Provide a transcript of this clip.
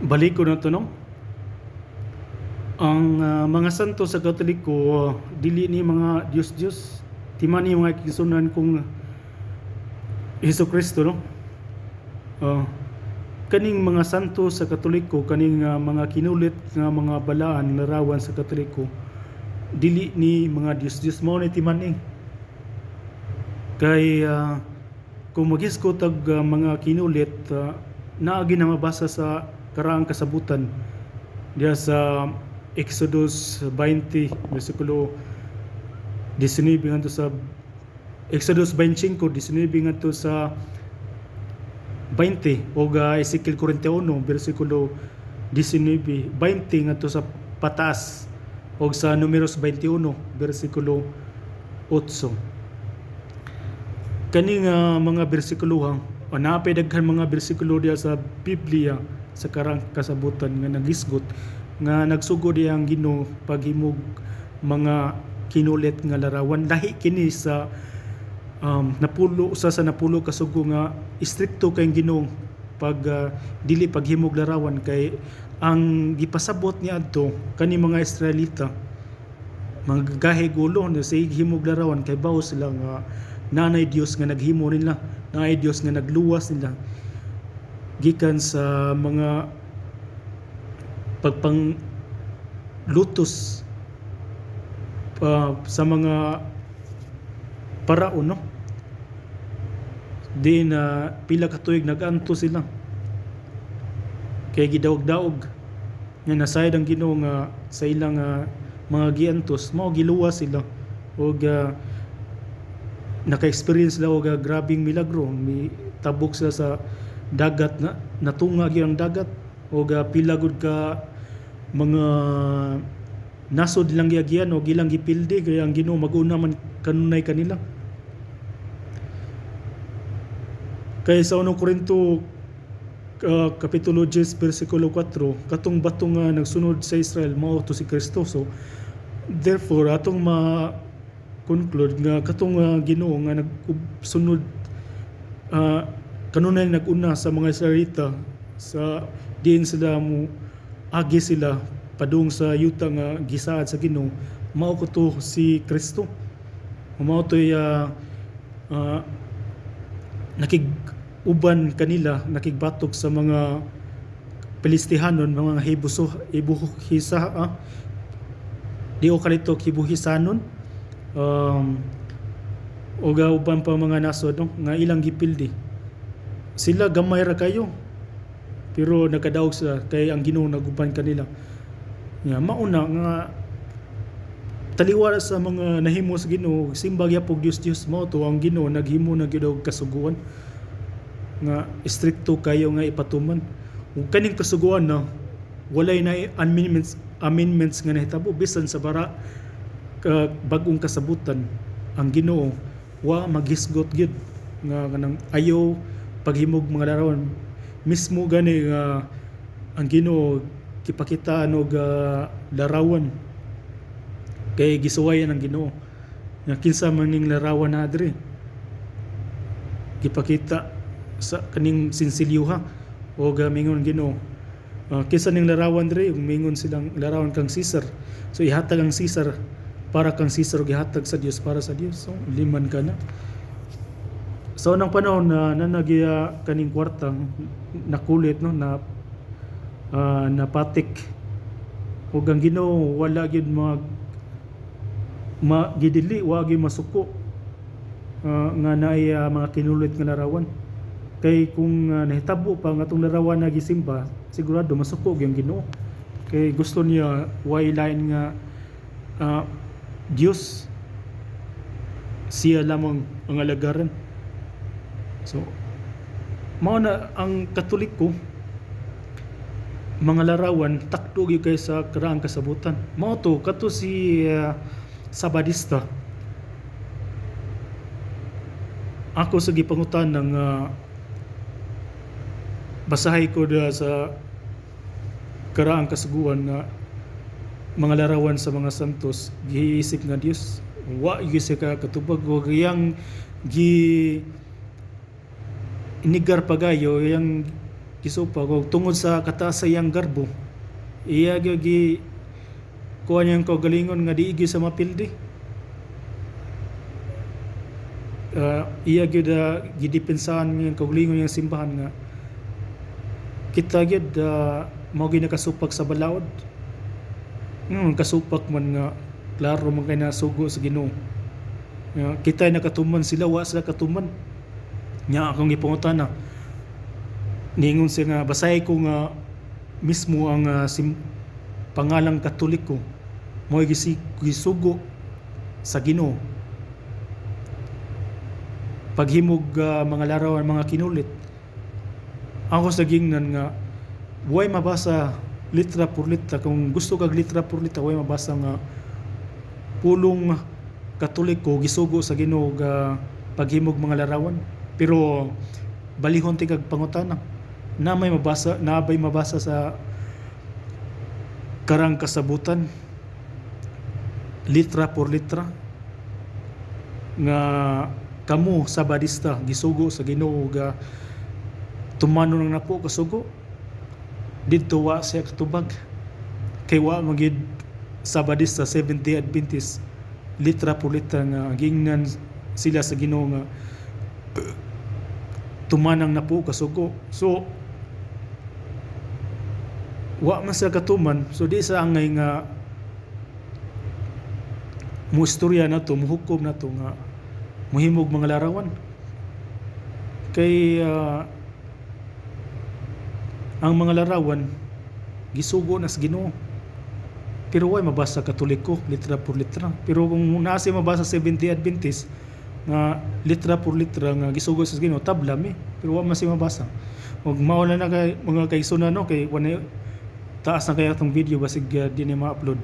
Balik ko na to, no? Ang mga santo sa Katoliko, dili ni mga Diyos-Diyos. Timan ni mga kisunan kung Hesus Kristo, no? Ah, kaning mga santo sa Katoliko, kaning mga kinulit nga mga balaan, larawan sa Katoliko, dili ni mga Diyos-Diyos. Mao ni timan ni. Kay kung maghiskot og mga kinulit, naagi na mabasa sa karaang kasabutan diya sa Exodus 20 versikulo 19 ngadto sa Exodus 25 19 ngadto sa 20 o Ezekiel 41 versikulo 19 20 ngadto sa pataas o sa Numeros 21 versikulo 8. Kaning mga bersikulo o napay daghan mga bersikulo diya sa Biblia sa karang kasabutan nga nagisgot nga nagsugod diya ang Ginoo paghimog mga kinulit nga larawan. Lahi kini sa napulo sa napulo kasugo nga istrikto kay Ginoo pag dili paghimog larawan, kay ang gipasabot niya adto kani mga Israelita mga gahe gulo na sa himog larawan kay bawo sila nga nanay Dios nga naghimo nila, nanay Dios nga nagluwas nila gikan sa mga pagpanglutos sa mga paraon, no? Di na pila ka tuig naganto sila kay gidawog-daog nga nasayad ang Ginoo nga sa ilang mga giantos mao giluwas sila og naka-experience daw og grabing milagro. Tabok sila sa dagat na natunga gyud ang dagat og pila gud ka mga nasod lang giagyan og ilang gipildi kay ang Ginoo mag-una man kanunay kanila. Kay sa 1 Korinto kapitulo 10 versikulo 4 katong bato nga nagsunod sa Israel mao to si Kristo. So therefore atong conclude nga katong Ginoo nga nagsunod kanunay naguna sa mga Israelita sa diin sila mo agi sila padung sa yuta nga gisaad sa Ginoo, mao ko to si Kristo. Mao to nakig-uban kanila, nakigbatok sa mga Pilistihanon, mga Hibuhisa, di o kalito Hibuhisanon, o uban pa mga nasod, no? Nga ilang gipildi. Sila gamay ra kayo, pero nagkadaog sila kay ang Ginoo naguban kanila. Mauna nga taliwala sa mga nahimo sa Ginoo, simba gyapon Dios mao to ang Ginoo naghimo na gyud og kasuguan nga istrikto kayo nga ipatuman. Ug kaning kasuguan na walay na amendments nga nahitabo bisan sa bara bag-ong kasabutan, ang Ginoo wa maghisgot gyud nga kanang ayaw paghimog mga larawan. Mismo gani nga ang Ginoo kipakitaan og larawan kay gisuwayan ang Ginoo nga kinsa man ning larawan na diri gipakita sa kaning sinsilyuha o mingon Ginoo kinsa ning larawan diri, mingon silang larawan kang Caesar. So ihatag ang Caesar para kang Caesar, gihatag sa Dios para sa Dios. So liman ka na. So nang panahon na nanagya kaning kwarta nakulit, no, na napatik ug ang Ginoo wala gyud magidili, wa gyud masuko nga naay mga kinulit nga larawan. Kay kung nahitabo pa nga tong larawan na gisimba, sigurado masuko gyud ang Ginoo. Kay gusto niya way lain nga Dios, siya lamang ang alagaran. So mao na ang Katoliko, mga larawan takdo gyud kay sa karaang kasabutan. Mao to kato si Sabadista. Ako sa gipangutan ng basahay ko sa karaang kasuguan nga mga larawan sa mga santos giisip nga Dios wa gyud siya katubag o yang inigar pagayo yang gisupa ko tungod sa kataas sa iyang garbo. Iya gyud gi kuha niyang kaugalingon nga di gyud sa mapildi. Iya gyud gidepensahan niyang kaugalingon niyang simbahan nga kita gyud mao gyud nakasupak sa balaod. Kasupak man nga klaro man kay nasugo sa Ginoo. Kita ay nakatuman, sila wa sila katuman. Nya akong gipangutana, ningon siya nga basay ko nga mismo ang pangalang Katoliko mo gisugo sa Ginoo paghimog mga larawan, mga kinulit. Ako sa gingnan nga way mabasa litra por litra. Kung gusto kag litra por litra, way mabasa nga pulong Katoliko gisugo sa Ginoo paghimog mga larawan. Pero balihon ti kag pangutana, nabay mabasa sa karang kasabutan litra por litra nga kamo Sabadista gisugo sa Ginoo tumano nang napo kasugo didto wa siya katubag kay wa magid Sabadista Seventh-day Adventist litra por litra nga gingnan sila sa Ginoo nga tumanang na po kasugo. So wa man sa katuman, so di sa angay nga mo istorya na to, muhukom na to nga muhimog mga larawan kay ang mga larawan gisugo na sa Ginoo. Pero way mabasa Katoliko litra por litra. Pero kung naasi mabasa Seventh-day Adventist nga litra por litra nga gisugo sa Ginoo, tablam pero wa man siya mabasa. Ug mao na kay mga kaigsunan no, kay taas na kaya itong video basig di na ma-upload.